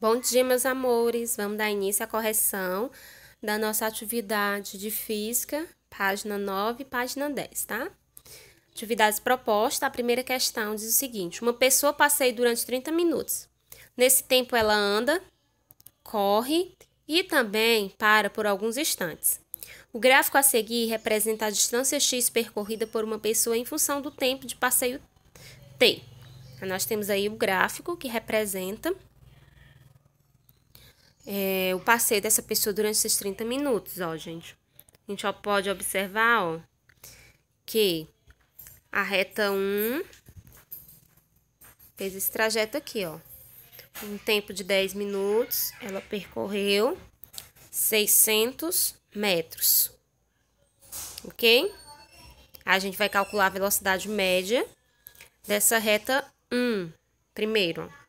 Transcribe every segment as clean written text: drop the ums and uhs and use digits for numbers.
Bom dia, meus amores. Vamos dar início à correção da nossa atividade de física, página 9 e página 10, tá? Atividades propostas, a primeira questão diz o seguinte: uma pessoa passeia durante 30 minutos. Nesse tempo, ela anda, corre e também para por alguns instantes. O gráfico a seguir representa a distância x percorrida por uma pessoa em função do tempo de passeio t. Nós temos aí o gráfico que representa o passeio dessa pessoa durante esses 30 minutos, ó, gente. A gente pode observar, ó, que a reta 1 fez esse trajeto aqui, ó. Em tempo de 10 minutos, ela percorreu 600 metros, ok? A gente vai calcular a velocidade média dessa reta 1 primeiro, ó.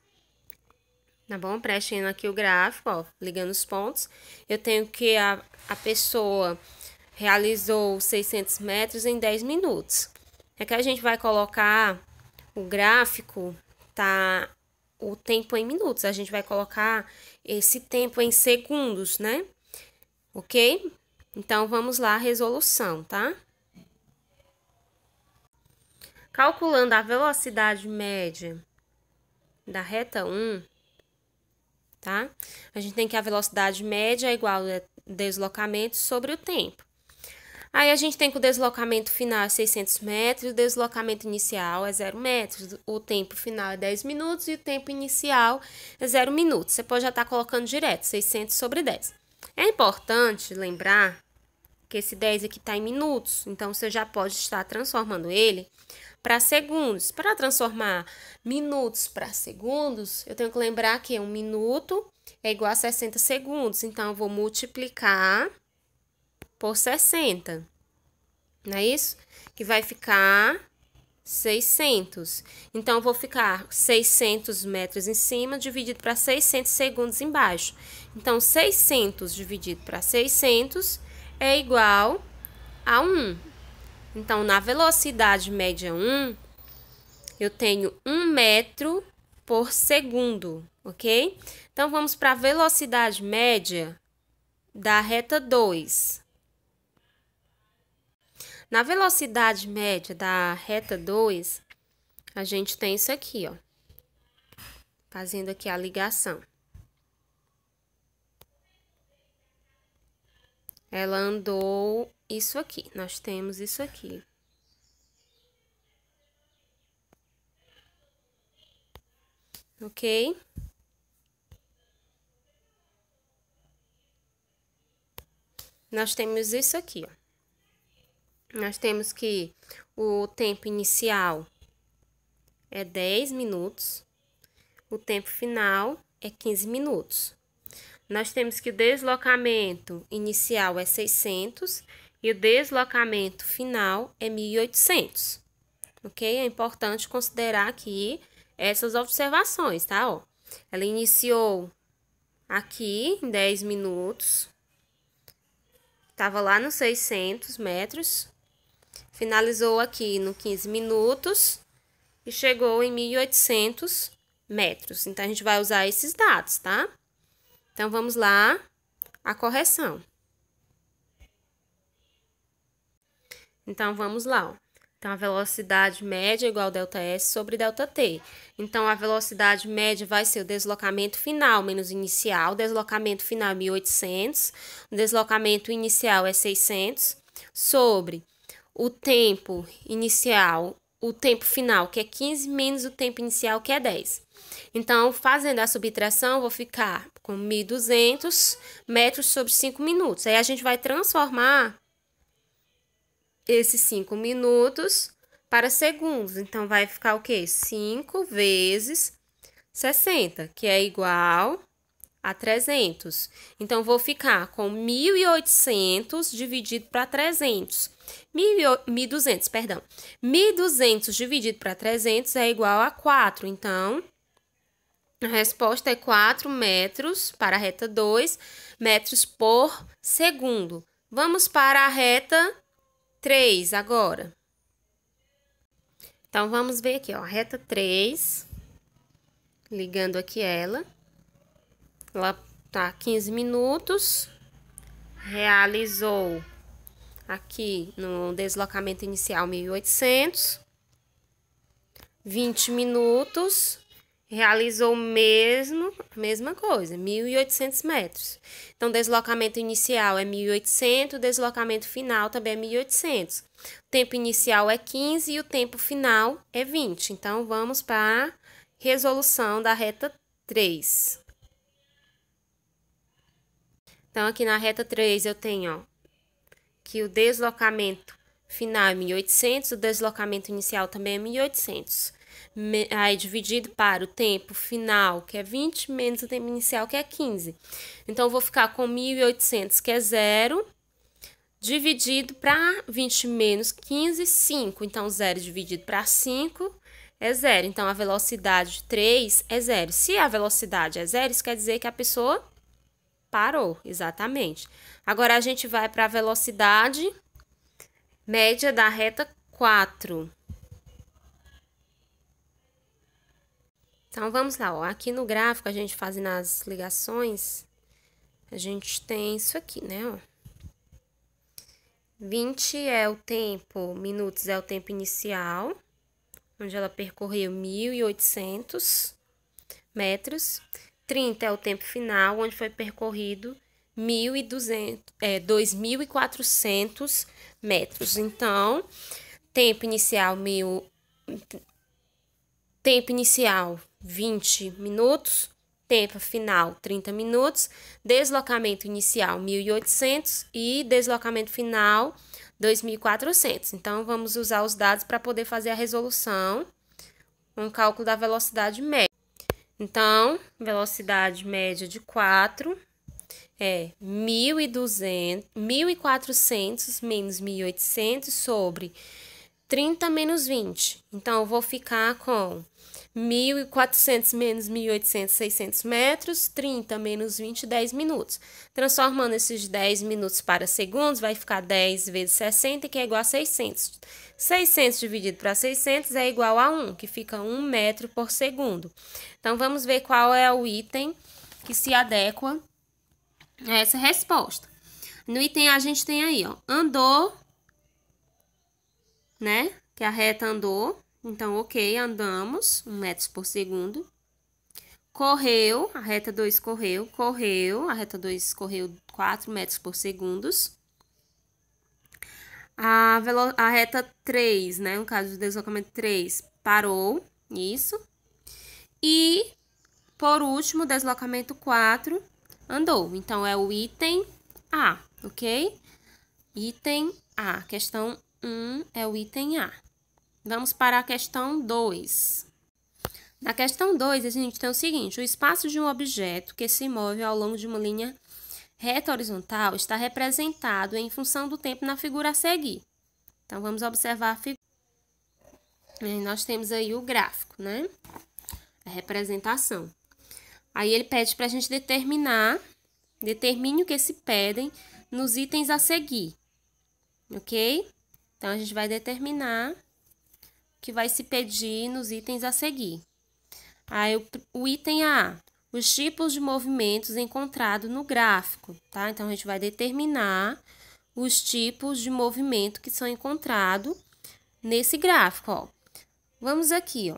Tá bom? Preenchendo aqui o gráfico, ó, ligando os pontos. Eu tenho que a pessoa realizou 600 metros em 10 minutos. É que a gente vai colocar o gráfico, tá? O tempo em minutos. A gente vai colocar esse tempo em segundos, né? Ok? Então, vamos lá, a resolução, tá? Calculando a velocidade média da reta 1, tá? A gente tem que a velocidade média é igual a deslocamento sobre o tempo. Aí, a gente tem que o deslocamento final é 600 metros, o deslocamento inicial é 0 metros, o tempo final é 10 minutos e o tempo inicial é 0 minutos. Você pode já estar colocando direto, 600 sobre 10. É importante lembrar que esse 10 aqui está em minutos, então você já pode estar transformando ele para segundos. Para transformar minutos para segundos, eu tenho que lembrar que 1 minuto é igual a 60 segundos. Então, eu vou multiplicar por 60. Não é isso? Que vai ficar 600. Então, eu vou ficar 600 metros em cima, dividido para 600 segundos embaixo. Então, 600 dividido para 600 é igual a 1. Então, na velocidade média 1, eu tenho 1 metro por segundo, ok? Então, vamos para a velocidade média da reta 2. Na velocidade média da reta 2, a gente tem isso aqui, ó. Fazendo aqui a ligação. Ela andou isso aqui. Nós temos isso aqui. Ok? Nós temos isso aqui, ó. Nós temos que o tempo inicial é 10 minutos, o tempo final é 15 minutos. Nós temos que o deslocamento inicial é 600 e o deslocamento final é 1.800, ok? É importante considerar aqui essas observações, tá? Ó, ela iniciou aqui em 10 minutos, estava lá nos 600 metros, finalizou aqui no 15 minutos e chegou em 1.800 metros. Então, a gente vai usar esses dados, tá? Então, vamos lá, a correção. Então, vamos lá, ó. Então, a velocidade média é igual a ΔS sobre ΔT. Então, a velocidade média vai ser o deslocamento final menos inicial. O deslocamento final é 1.800. O deslocamento inicial é 600. Sobre o tempo inicial, o tempo final, que é 15, menos o tempo inicial, que é 10. Então, fazendo a subtração, vou ficar com 1.200 metros sobre 5 minutos. Aí, a gente vai transformar esses 5 minutos para segundos. Então, vai ficar o quê? 5 vezes 60, que é igual a 300. Então, vou ficar com 1.800 dividido para 300. 1.200, perdão. 1.200 dividido para 300 é igual a 4. Então, a resposta é 4 metros para a reta 2, metros por segundo. Vamos para a reta 3 agora. Então, vamos ver aqui, ó, a reta 3, ligando aqui ela. Ela tá 15 minutos, realizou aqui no deslocamento inicial 1.800, 20 minutos, realizou mesma coisa, 1.800 metros. Então, deslocamento inicial é 1.800, deslocamento final também é 1.800. O tempo inicial é 15 e o tempo final é 20. Então, vamos para a resolução da reta 3. Então, aqui na reta 3 eu tenho, ó, que o deslocamento final é 1.800, o deslocamento inicial também é 1.800. Aí, dividido para o tempo final, que é 20, menos o tempo inicial, que é 15. Então, eu vou ficar com 1.800, que é 0, dividido para 20 menos 15, 5. Então, 0 dividido para 5 é 0. Então, a velocidade 3 é 0. Se a velocidade é 0, isso quer dizer que a pessoa parou, exatamente. Agora, a gente vai para a velocidade média da reta 4. Então, vamos lá, ó. Aqui no gráfico, a gente fazendo as ligações, a gente tem isso aqui, né, ó. 20 é o tempo, minutos é o tempo inicial, onde ela percorreu 1.800 metros. 30 é o tempo final, onde foi percorrido 2.400 metros. Então, tempo inicial 20 minutos, tempo final 30 minutos, deslocamento inicial 1.800 e deslocamento final 2.400. Então, vamos usar os dados para poder fazer a resolução, um cálculo da velocidade média. Então, velocidade média de 4 é 1.400 menos 1.800 sobre 30 menos 20. Então, eu vou ficar com 1.400 menos 1.800, 600 metros, 30 menos 20, 10 minutos. Transformando esses 10 minutos para segundos, vai ficar 10 vezes 60, que é igual a 600. 600 dividido para 600 é igual a 1, que fica 1 metro por segundo. Então, vamos ver qual é o item que se adequa a essa resposta. No item A, a gente tem aí, ó, andou, né? Que a reta andou. Então, ok, andamos 1 metro por segundo. Correu, a reta 2 correu, a reta 2 correu 4 metros por segundo. A reta 3, né, no caso do deslocamento 3, parou, isso. E, por último, o deslocamento 4 andou. Então, é o item A, ok? Item A, questão 1 é o item A. Vamos para a questão 2. Na questão 2, a gente tem o seguinte: o espaço de um objeto que se move ao longo de uma linha reta horizontal está representado em função do tempo na figura a seguir. Então, vamos observar a figura. Nós temos aí o gráfico, né? A representação. Aí, ele pede para a gente determine o que se pedem nos itens a seguir, ok? Então, a gente vai determinar que vai se pedir nos itens a seguir. Aí, o item A, os tipos de movimentos encontrados no gráfico, tá? Então, a gente vai determinar os tipos de movimento que são encontrados nesse gráfico, ó. Vamos aqui, ó.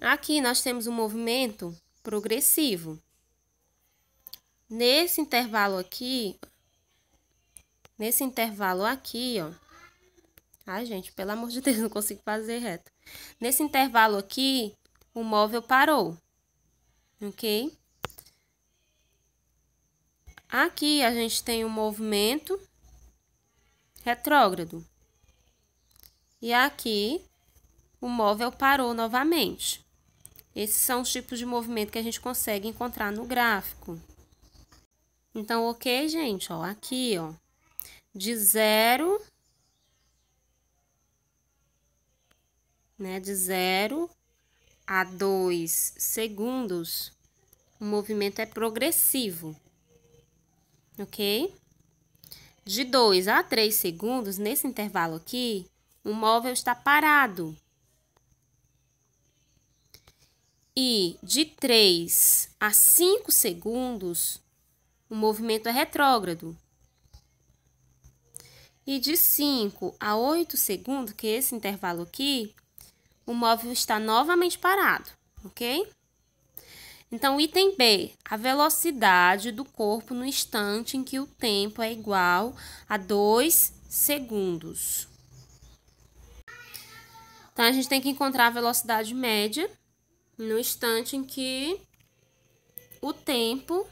Aqui, nós temos um movimento progressivo. Nesse intervalo aqui, ó. Ai, gente, pelo amor de Deus, não consigo fazer reto. Nesse intervalo aqui, o móvel parou, ok? Aqui, a gente tem um movimento retrógrado. E aqui, o móvel parou novamente. Esses são os tipos de movimento que a gente consegue encontrar no gráfico. Então, ok, gente, ó, aqui, ó, de 0... de 0 a 2 segundos, o movimento é progressivo, ok? De 2 a 3 segundos, nesse intervalo aqui, o móvel está parado. e de 3 a 5 segundos, o movimento é retrógrado. E de 5 a 8 segundos, que é esse intervalo aqui, o móvel está novamente parado, ok? Então, item B, a velocidade do corpo no instante em que o tempo é igual a 2 segundos. Então, a gente tem que encontrar a velocidade média no instante em que o tempo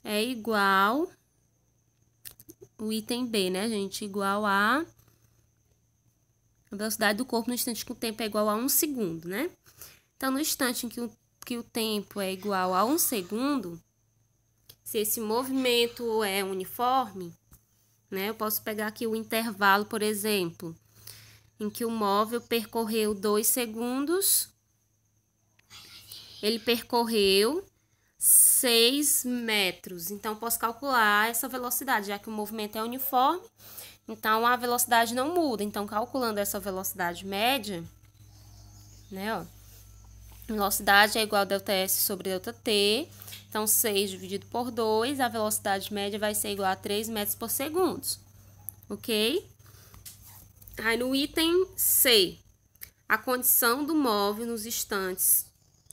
é igual, o item B, né, gente? Igual a velocidade do corpo no instante em que o tempo é igual a 1 segundo, né? Então, no instante em que o tempo é igual a 1 segundo, se esse movimento é uniforme, né? Eu posso pegar aqui o intervalo, por exemplo, em que o móvel percorreu 2 segundos, ele percorreu 6 metros. Então, posso calcular essa velocidade, já que o movimento é uniforme, então a velocidade não muda. Então, calculando essa velocidade média, né, ó, velocidade é igual a ΔS sobre ΔT. Então, 6 dividido por 2, a velocidade média vai ser igual a 3 metros por segundo, ok? Aí, no item C, a condição do móvel nos instantes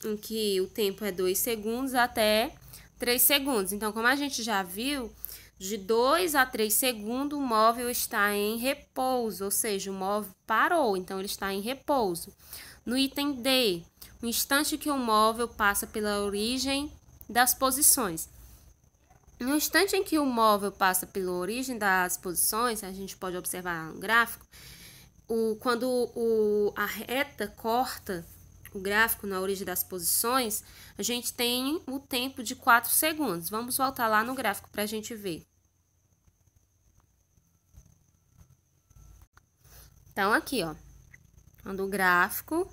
em que o tempo é 2 segundos até 3 segundos. Então, como a gente já viu, de 2 a 3 segundos, o móvel está em repouso, ou seja, o móvel parou, então ele está em repouso. No item D, o instante que o móvel passa pela origem das posições. No instante em que o móvel passa pela origem das posições, a gente pode observar no gráfico, quando a reta corta o gráfico na origem das posições, a gente tem o tempo de 4 segundos. Vamos voltar lá no gráfico para a gente ver. Então, aqui, ó, quando o gráfico,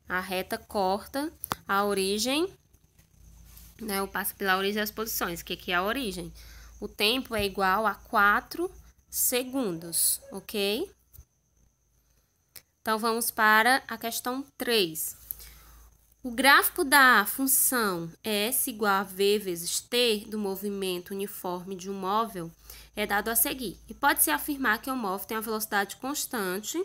a reta corta a origem, né, eu passo pela origem das posições, que aqui é a origem. O tempo é igual a 4 segundos, ok? Então, vamos para a questão 3. O gráfico da função S igual a V vezes T do movimento uniforme de um móvel é dado a seguir. E pode-se afirmar que o móvel tem uma velocidade constante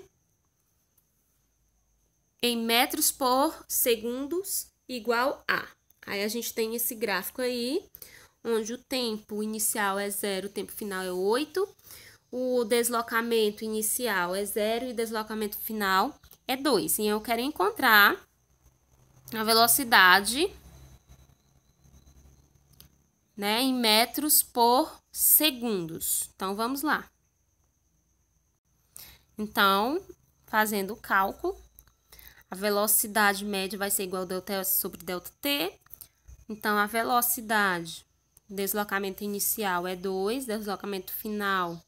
em metros por segundos igual a. Aí, a gente tem esse gráfico aí, onde o tempo inicial é 0, o tempo final é 8. O deslocamento inicial é 0 e o deslocamento final é 2. E eu quero encontrar a velocidade, né, em metros por segundos. Então, vamos lá. Então, fazendo o cálculo, a velocidade média vai ser igual a ΔS sobre ΔT. Então, a velocidade, deslocamento inicial é 2, deslocamento final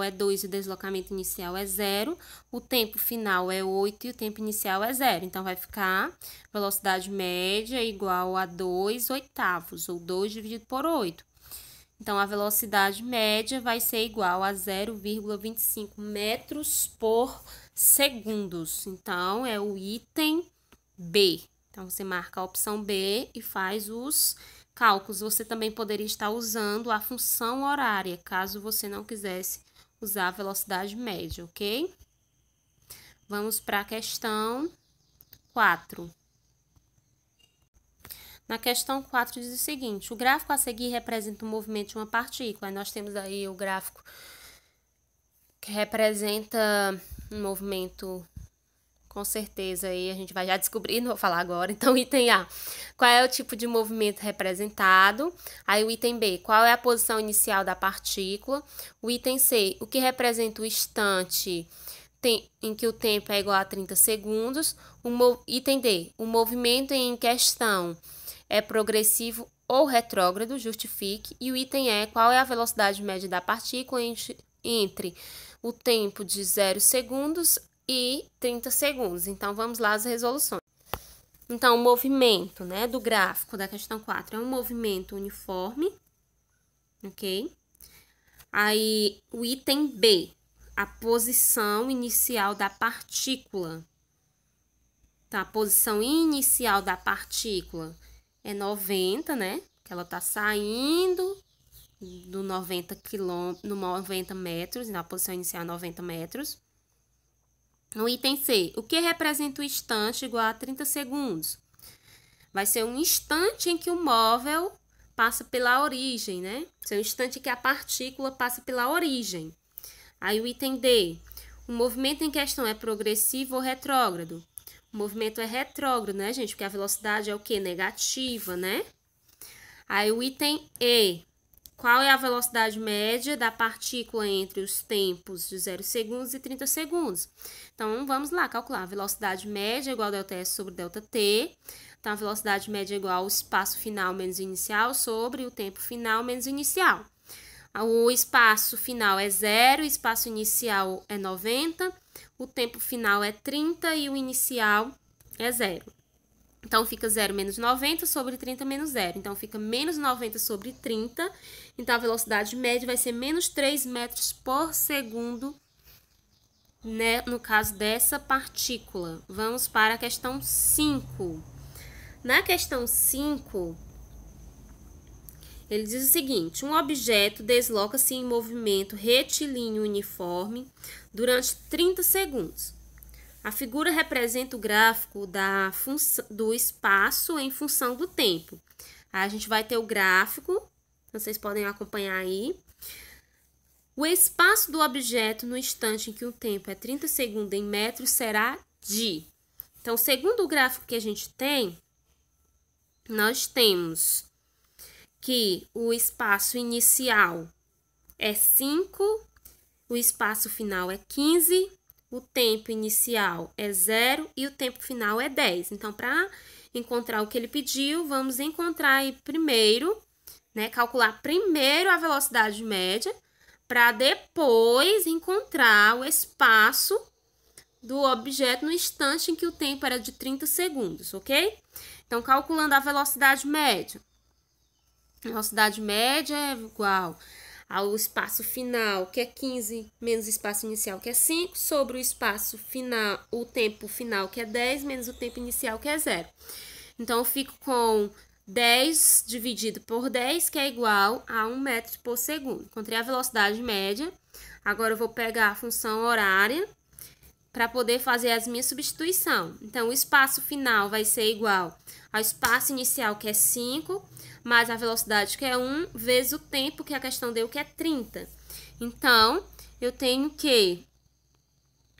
é 2 e o deslocamento inicial é 0. O tempo final é 8 e o tempo inicial é 0. Então, vai ficar velocidade média igual a 2 oitavos, ou 2 dividido por 8. Então, a velocidade média vai ser igual a 0,25 metros por segundos. Então, é o item B. Então, você marca a opção B e faz os cálculos. Você também poderia estar usando a função horária, caso você não quisesse usar a velocidade média, ok? Vamos para a questão 4. Na questão 4 diz o seguinte: o gráfico a seguir representa o movimento de uma partícula. Aí nós temos aí o gráfico que representa um movimento, com certeza aí a gente vai já descobrir, não vou falar agora. Então, item A, qual é o tipo de movimento representado? Aí o item B, qual é a posição inicial da partícula? O item C, o que representa o instante em que o tempo é igual a 30 segundos? Item D, o movimento em questão é progressivo ou retrógrado, justifique. E o item E, qual é a velocidade média da partícula entre o tempo de 0 segundos e 30 segundos. Então, vamos lá às resoluções. Então, o movimento, né, do gráfico da questão 4 é um movimento uniforme, ok? Aí, o item B, a posição inicial da partícula. Tá, a posição inicial da partícula é 90, né? Que ela tá saindo do 90 metros, na posição inicial 90 metros. No item C, o que representa o instante igual a 30 segundos? Vai ser um instante em que o móvel passa pela origem, né? Vai ser um instante em que a partícula passa pela origem. Aí o item D, o movimento em questão é progressivo ou retrógrado? O movimento é retrógrado, né, gente? Porque a velocidade é o quê? Negativa, né? Aí o item E, qual é a velocidade média da partícula entre os tempos de 0 segundos e 30 segundos? Então, vamos lá calcular. A velocidade média é igual a ΔS sobre ΔT. Então, a velocidade média é igual ao espaço final menos inicial sobre o tempo final menos inicial. O espaço final é 0, o espaço inicial é 90, o tempo final é 30 e o inicial é 0. Então, fica 0 menos 90 sobre 30 menos 0. Então, fica menos 90 sobre 30. Então, a velocidade média vai ser menos 3 metros por segundo, né, no caso dessa partícula. Vamos para a questão 5. Na questão 5... ele diz o seguinte: um objeto desloca-se em movimento retilíneo uniforme durante 30 segundos. A figura representa o gráfico do espaço em função do tempo. Aí a gente vai ter o gráfico, vocês podem acompanhar aí. O espaço do objeto no instante em que o tempo é 30 segundos em metros será de. Então, segundo o gráfico que a gente tem, nós temos que o espaço inicial é 5, o espaço final é 15, o tempo inicial é 0 e o tempo final é 10. Então, para encontrar o que ele pediu, vamos encontrar aí primeiro, né, calcular primeiro a velocidade média, para depois encontrar o espaço do objeto no instante em que o tempo era de 30 segundos, ok? Então, calculando a velocidade média. A velocidade média é igual ao espaço final, que é 15, menos o espaço inicial, que é 5, sobre o espaço final, o tempo final, que é 10, menos o tempo inicial, que é 0. Então, eu fico com 10 dividido por 10, que é igual a 1 metro por segundo. Encontrei a velocidade média. Agora, eu vou pegar a função horária para poder fazer as minhas substituições. Então, o espaço final vai ser igual ao espaço inicial, que é 5, mais a velocidade, que é 1, vezes o tempo que a questão deu, que é 30. Então, eu tenho que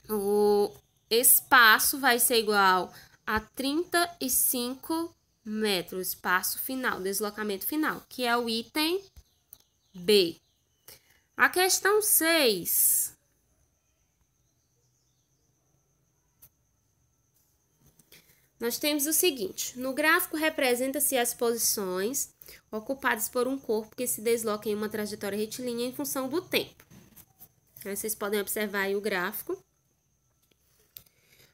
o espaço vai ser igual a 35 metros, espaço final, deslocamento final, que é o item B. A questão 6... nós temos o seguinte: no gráfico representa-se as posições ocupadas por um corpo que se desloca em uma trajetória retilínea em função do tempo. Aí vocês podem observar aí o gráfico.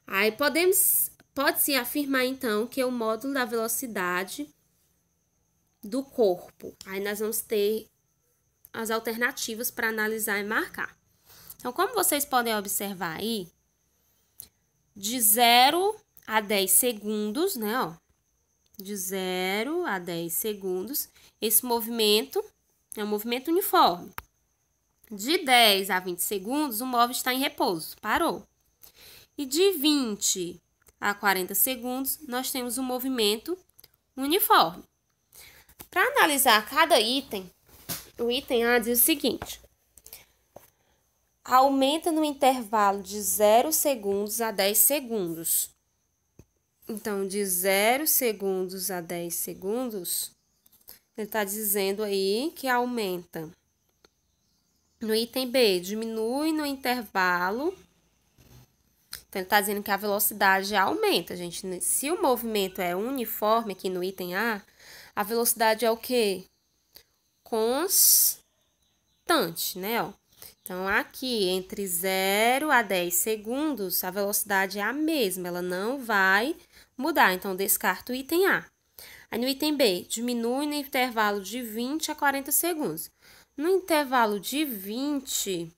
Aí pode-se afirmar, então, que é o módulo da velocidade do corpo. Aí nós vamos ter as alternativas para analisar e marcar. Então, como vocês podem observar aí, de 0 a 10 segundos, né, ó, de 0 a 10 segundos, esse movimento é um movimento uniforme. De 10 a 20 segundos, o móvel está em repouso, parou. E de 20 a 40 segundos, nós temos um movimento uniforme. Para analisar cada item, o item A diz o seguinte: aumenta no intervalo de 0 segundos a 10 segundos. Então, de 0 segundos a 10 segundos, ele está dizendo aí que aumenta. No item B, diminui no intervalo. Então, ele está dizendo que a velocidade aumenta, gente. Se o movimento é uniforme aqui no item A, a velocidade é o quê? Constante, né? Ó. Então, aqui, entre 0 a 10 segundos, a velocidade é a mesma, ela não vai mudar. Então, descarto o item A. Aí, no item B, diminui no intervalo de 20 a 40 segundos. No intervalo de 20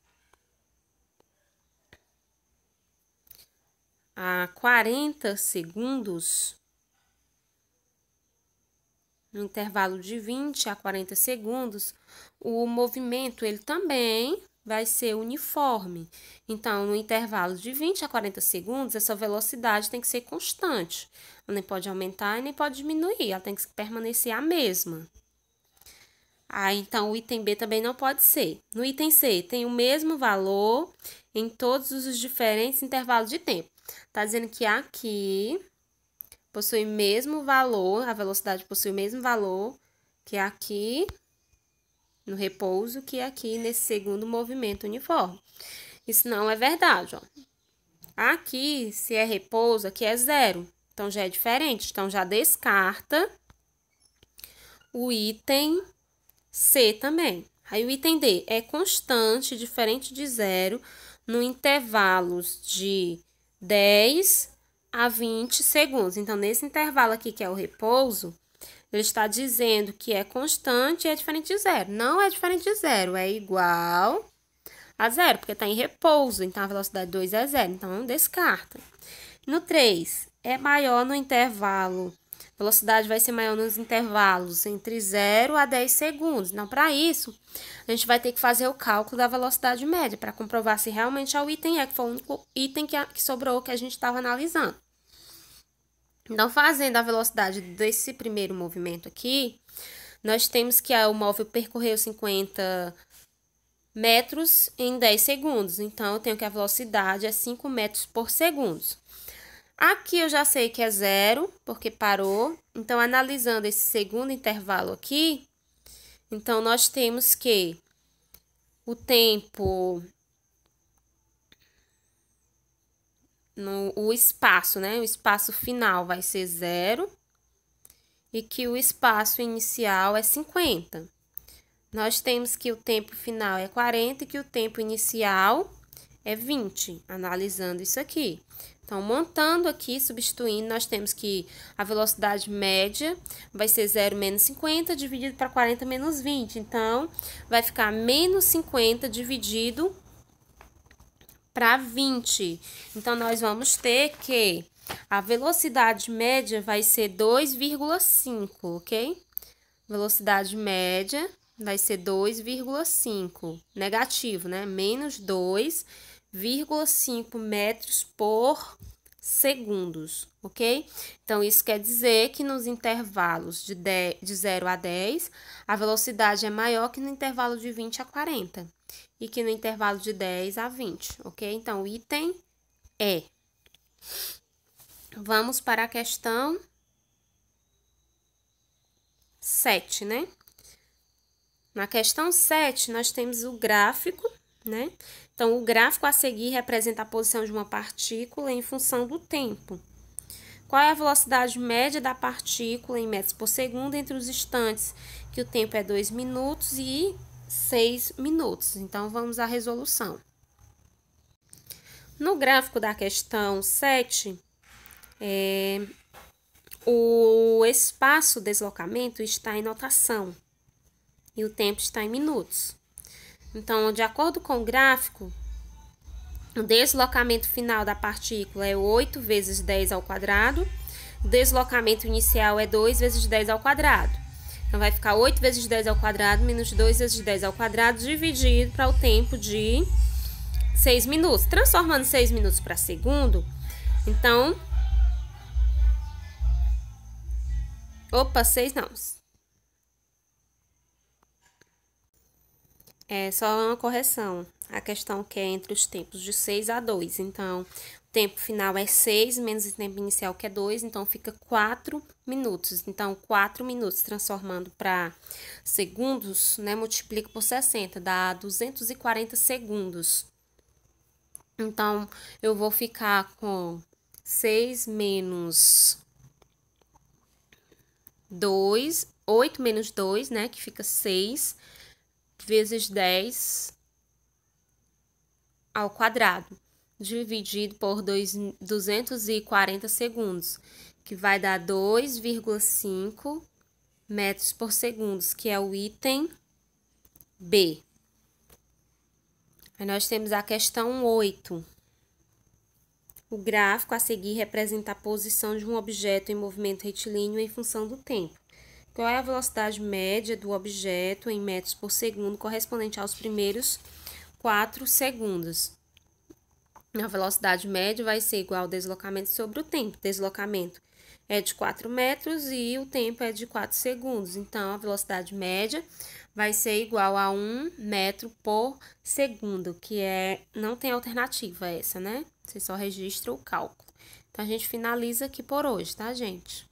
a 40 segundos, no intervalo de 20 a 40 segundos, o movimento ele também vai ser uniforme. Então, no intervalo de 20 a 40 segundos, essa velocidade tem que ser constante. Ela nem pode aumentar e nem pode diminuir, ela tem que permanecer a mesma. Então, o item B também não pode ser. No item C, tem o mesmo valor em todos os diferentes intervalos de tempo. Tá dizendo que aqui possui o mesmo valor, a velocidade possui o mesmo valor que aqui no repouso, que aqui nesse segundo movimento uniforme. Isso não é verdade, ó. Aqui, se é repouso, aqui é 0. Então, já é diferente. Então, já descarta o item C também. Aí, o item D é constante, diferente de 0, no intervalos de 10 a 20 segundos. Então, nesse intervalo aqui, que é o repouso, ele está dizendo que é constante e é diferente de 0. Não é diferente de 0, é igual a 0, porque está em repouso. Então, a velocidade 2 é 0. Então, descarta. No 3, é maior no intervalo. A velocidade vai ser maior nos intervalos entre 0 a 10 segundos. Então, para isso, a gente vai ter que fazer o cálculo da velocidade média para comprovar se realmente é o item E, que foi o único item que sobrou que a gente estava analisando. Então, fazendo a velocidade desse primeiro movimento aqui, nós temos que o móvel percorreu 50 metros em 10 segundos. Então, eu tenho que a velocidade é 5 metros por segundo. Aqui eu já sei que é 0, porque parou. Então, analisando esse segundo intervalo aqui, então, nós temos que o tempo, o espaço, né? O espaço final vai ser 0 e que o espaço inicial é 50. Nós temos que o tempo final é 40 e que o tempo inicial é 20, analisando isso aqui. Então, montando aqui, substituindo, nós temos que a velocidade média vai ser 0 menos 50 dividido para 40 menos 20. Então, vai ficar menos 50 dividido para 20. Então, nós vamos ter que a velocidade média vai ser 2,5, ok? Velocidade média vai ser 2,5, negativo, né? Menos 2,5 metros por segundos, ok? Então, isso quer dizer que nos intervalos de 0 a 10, a velocidade é maior que no intervalo de 20 a 40 e que no intervalo de 10 a 20, ok? Então, o item E. Vamos para a questão 7, né? Na questão 7, nós temos o gráfico, né? Então, o gráfico a seguir representa a posição de uma partícula em função do tempo. Qual é a velocidade média da partícula em metros por segundo entre os instantes, que o tempo é 2 minutos e 6 minutos? Então, vamos à resolução. No gráfico da questão 7, o espaço-deslocamento está em notação e o tempo está em minutos. Então, de acordo com o gráfico, o deslocamento final da partícula é 8 vezes 10 ao quadrado, o deslocamento inicial é 2 vezes 10 ao quadrado. Então, vai ficar 8 vezes 10 ao quadrado menos 2 vezes 10 ao quadrado dividido para o tempo de 6 minutos. Transformando 6 minutos para segundo, então... Opa, 6 não. É só uma correção. A questão que é entre os tempos de 6 a 2. Então, o tempo final é 6 menos o tempo inicial, que é 2. Então, fica 4 minutos. Então, 4 minutos transformando para segundos, né? Multiplica por 60, dá 240 segundos. Então, eu vou ficar com 6 menos 2, 8 menos 2, né? Que fica 6 vezes 10 ao quadrado, dividido por 240 segundos, que vai dar 2,5 metros por segundo, que é o item B. Aí nós temos a questão 8. O gráfico a seguir representa a posição de um objeto em movimento retilíneo em função do tempo. Qual é a velocidade média do objeto em metros por segundo correspondente aos primeiros 4 segundos? A velocidade média vai ser igual ao deslocamento sobre o tempo. Deslocamento é de 4 metros e o tempo é de 4 segundos. Então, a velocidade média vai ser igual a 1 metro por segundo, que não tem alternativa essa, né? Você só registra o cálculo. Então, a gente finaliza aqui por hoje, tá, gente?